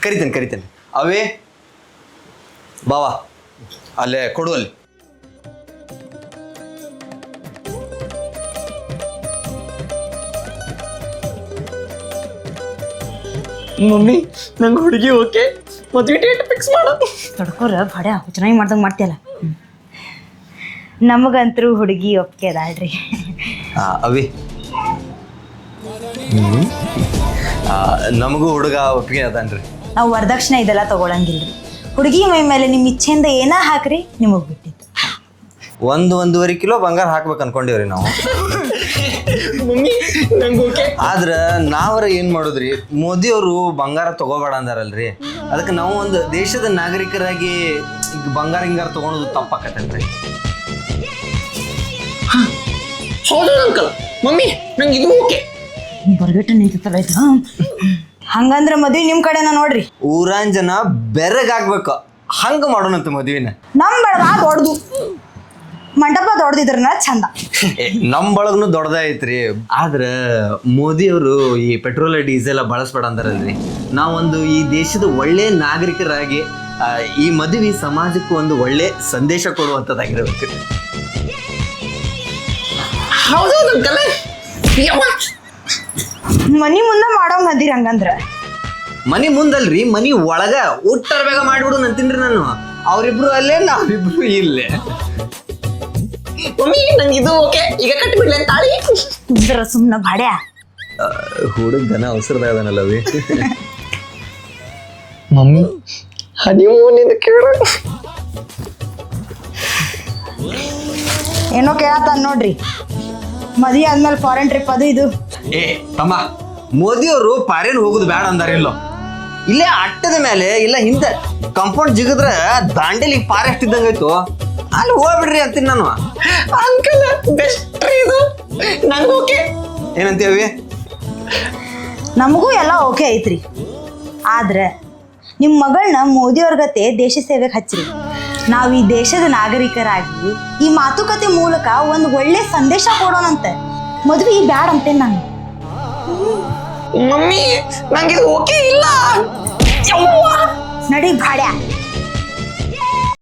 ಕರಿತೇನೆ ಅವೇ ಬಾವಾ ಅಲ್ಲೇ ಕೊಡು ಅಲ್ಲಿ. ಮಮ್ಮಿ ನಂಗೆ ಹುಡುಗಿ ಓಕೆ, ಮದುವೆ ಡೇಟ್ ಫಿಕ್ಸ್ ಮಾಡು. ತಡ್ಕೋರ ಬಡ್ಯಾ ಚೆನ್ನಾಗಿ ಮಾಡ್ದಂಗೆ ಮಾಡ್ತೀಯಲ್ಲ. ನಮಗಂತರೂ ಹುಡುಗಿ ಒಪ್ಪಿಗೆ ಅದಾಳ್ರಿ. ಅವೇ ನಮಗೂ ಹುಡುಗ ಒಪ್ಪಿಗೆ ಅದಾನ್ರಿ. ನಾವು ವರದಕ್ಷಿಣೆ ಇದೆಲ್ಲ ತಗೊಳಂಗಿಲ್ರಿ. ಹುಡುಗಿ ಮೈ ಮೇಲೆ ನಿಮ್ಮ ಇಚ್ಛೆಯಿಂದ ಏನ ಹಾಕ್ರಿ ನಿಮಗೆ ಬಿಟ್ಟಿದ್ದು. 1-1.5 ಕಿಲೋ ಬಂಗಾರ ಹಾಕ್ಬೇಕು ಅನ್ಕೊಂಡಿವ್ರಿ ನಾವು. ಮಮ್ಮಿ ನಂಗೆ ಓಕೆ. ಆದ್ರ ನಾವರ ಏನ್ ಮಾಡೋದ್ರಿ, ಮೋದಿ ಅವರು ಬಂಗಾರ ತಗೋಬೇಡ ಅಂದಾರಲ್ರಿ. ಅದಕ್ಕೆ ನಾವು ಒಂದು ದೇಶದ ನಾಗರಿಕರಾಗಿ ಈಗ ಬಂಗಾರ ಹಿಂಗಾರ ತಗೊಳೋದು ತಪ್ಪಾಕತ್ತೇನ್ರಿ. ಹೌದು ಅಂಕಲ್. ಮಮ್ಮಿ ನಂಗೆ ಇದು ಓಕೆ. ಬರ್ಬಿಟ್ಟು ನಿಂತಿತ್ತಲ್ಲ ಇದು. ಹಂಗಂದ್ರೆ ಮದ್ವಿ ನಿಮ್ಮ ಕಡೆನ ನೋಡ್ರಿ. ಊರಾನ್ ಜನ ಬೆರಗಾಗ್ಬೇಕು, ಹಂಗ ಮಾಡೋಣಂತ ಮದ್ವಿನ. ನಮ್ಮ ಬೆಳಗ ದೊಡ್ಡದು, ಮಂಟಪ ದೊಡ್ಡದಿದ್ರನ ಚಂದ. ನಮ್ ಬಳಗನು ದೊಡ್ಡದ ಐತ್ರಿ. ಆದ್ರ ಮೋದಿ ಅವರು ಈ ಪೆಟ್ರೋಲ್ ಡೀಸೆಲ್ ಬಳಸ್ಬೇಡ ಅಂದಾರಲ್ರಿ. ನಾವೊಂದು ಈ ದೇಶದ ಒಳ್ಳೆ ನಾಗರಿಕರಾಗಿ ಈ ಮದುವೆ ಸಮಾಜಕ್ಕೂ ಒಂದು ಒಳ್ಳೆ ಸಂದೇಶ ಕೊಡುವಂಥದ್ದಾಗಿರ್ಬೇಕು. ಹೌದು ಅಂಕಲ್. ಮನಿ ಮುಂದೆ ಮಾಡೋಂಗ್ ಅದಿರಿ. ಹಂಗಂದ್ರ ಮನಿ ಮುಂದಲ್ರಿ, ಮನಿ ಒಳಗ ಊಟರ ಬೇಗ ಮಾಡ್ಬಿಡು ಅಂತೀನ್ರಿ ನಾನು. ಅವ್ರಿಬ್ರು ಅಲ್ಲೇ, ನಾವಿಬ್ರು ಇಲ್ಲೇ. ಮಮ್ಮಿ ನಂಗೆ ಇದು ಓಕೆ. ಈಗ ಕಟ್ಟಿಬಿಡ್ಲಿ ತಾಳಿ. ಇದ್ರ ಸುಮ್ಮನೆ ಬಾಡ್ಯಾ. ಹುಡುಗನ ಅವಸರದಾಗನಲ್ಲವೇ. ಮಮ್ಮಿ ಹನಿಮೂನಿಂದ ಕೇಳ ಏನೋ ಕೇಳತ್ತಾನ ನೋಡ್ರಿ. ಮದ್ವೆ ಆದ್ಮೇಲೆ ಫಾರಿನ್ ಟ್ರಿಪ್ ಅದು ಇದು. ಏ ತಮ್ಮ, ಮೋದಿ ಅವರು ಪಾರೇನ್ ಹೋಗುದು ಬೇಡ ಅಂದಾರಿಲ್ಲೋ. ಇಲ್ಲೇ ಅಟ್ಟದ ಮೇಲೆ ಇಲ್ಲ ಹಿಂದೆ ಕಂಪೌಂಡ್ ಜಿಗದ್ರ ದಾಂಡೇಲಿ ಫಾರೆಸ್ಟ್ ಇದ್ದಂಗಾಯ್ತು, ಅಲ್ಲಿ ಹೋಗ್ಬಿಡ್ರಿ ಅಂತೀನಿ ನಾನು. ಅಂಕಲ್ ಬೆಸ್ಟ್ ಇದು. ನಂಗೆ ಓಕೆ. ಏನಂತೀವಿ? ನಮಗೂ ಎಲ್ಲ ಓಕೆ ಐತ್ರಿ. ಆದ್ರೆ ನಿಮ್ಮ ಮಗಳನ್ನ ಮೋದಿಯವ್ರ ಗತೆ ದೇಶ ಸೇವೆಗೆ ಹಚ್ಚ್ರಿ. ನಾವು ಈ ದೇಶದ ನಾಗರಿಕರಾಗಿ ಈ ಮಾತುಕತೆ ಮೂಲಕ ಒಂದು ಒಳ್ಳೆ ಸಂದೇಶ ಕೊಡೋಣಂತೆ. ಮದ್ವಿ ಬ್ಯಾಡ ಅಂತೇನೆ ನಾನು. ಮಮ್ಮಿ ನಂಗೆ ಇದು ಓಕೆ ಇಲ್ಲ. ನಡಿ ಭಾಡ್ಯಾ.